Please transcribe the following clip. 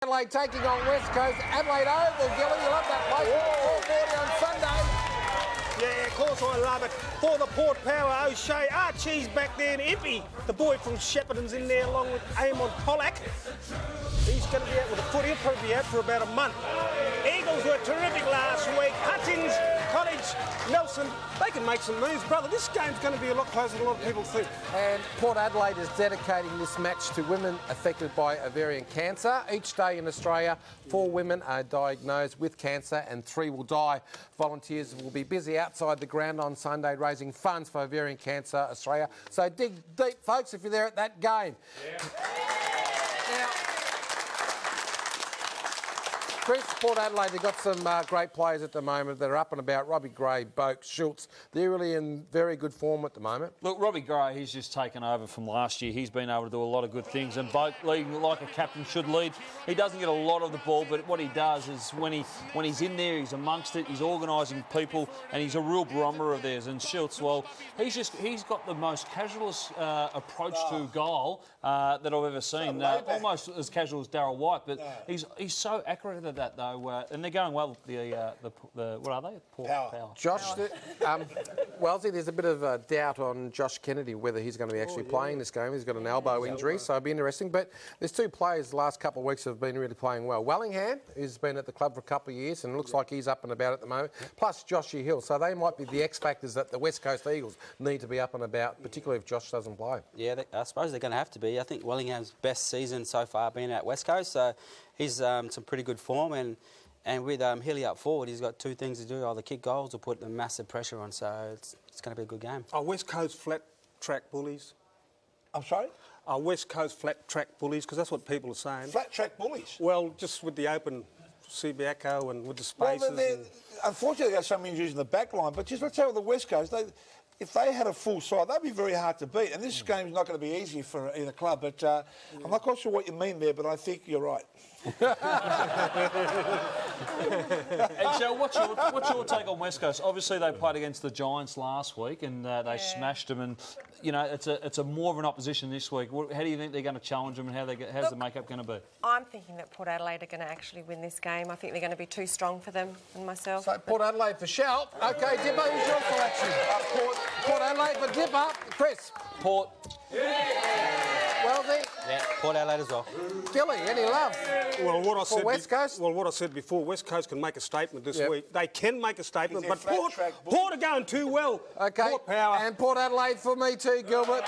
Adelaide taking on West Coast. Adelaide Oval, Gilly, you love that place. 4:40 on Sunday. Yeah, of course I love it. For the Port Power, O'Shea. Archie's back there, and Impey, the boy from Shepparton's in there along with Amon Pollack. He's going to be out with a foot. He'll probably be out for about a month. Eagles were terrific last week. Hutchins, College, Nelson, they can make some moves. Brother, this game's going to be a lot closer than a lot of people think. And Port Adelaide is dedicating this match to women affected by ovarian cancer. Each day in Australia, 4 women are diagnosed with cancer and 3 will die. Volunteers will be busy outside the ground on Sunday raising funds for Ovarian Cancer Australia. So dig deep, folks, if you're there at that game. Yeah. Now, Chris, Port Adelaide, they've got some great players at the moment that are up and about. Robbie Gray, Boak, Schultz. They're really in very good form at the moment. Look, Robbie Gray, he's just taken over from last year. He's been able to do a lot of good things, and Boak leading like a captain should lead. He doesn't get a lot of the ball, but what he does is when he's in there, he's amongst it, he's organising people, and he's a real barometer of theirs. And Schultz, well, he's got the most casualist approach to goal that I've ever seen. Almost as casual as Darryl White, but he's so accurate at that though, and they're going well. The what are they? Port Power. Josh, Wellesley, there's a bit of doubt on Josh Kennedy whether he's going to be actually playing this game. He's got an elbow injury, so it'll be interesting. But there's 2 players the last couple of weeks have been really playing well. Wellingham has been at the club for a couple of years and looks like he's up and about at the moment. Plus Joshy Hill, so they might be the X factors that the West Coast Eagles need to be up and about, particularly if Josh doesn't play. Yeah, I suppose they're going to have to be. I think Wellingham's best season so far been at West Coast, so he's some pretty good form, and with Hilly up forward, he's got 2 things to do: either kick goals or put the massive pressure on. So it's going to be a good game. Are West Coast flat track bullies? I'm sorry? Are West Coast flat track bullies? Because that's what people are saying. Flat track bullies? Well, just with the open Subiaco and with the spaces. Well, unfortunately, they got some injuries in the back line, but just let's say with the West Coast, if they had a full side, they'd be very hard to beat. And this game's not going to be easy for either club. But I'm not quite sure what you mean there, but I think you're right. And Joe, what's your take on West Coast? Obviously, they played against the Giants last week and they smashed them. And you know, it's a more of an opposition this week. How do you think they're going to challenge them, and how's the makeup going to be? I'm thinking that Port Adelaide are going to actually win this game. I think they're going to be too strong for them and myself. So Port Adelaide for shout. OK, Dipper, who's your selection? Port Adelaide for Dipper. Chris. Port. Wellesley. Yeah, Port Adelaide as well. Gilly, any love? Well, what I said before, West Coast can make a statement this week. They can make a statement, but Port are going too well. OK, Port Power. And Port Adelaide for me too, Gilbert.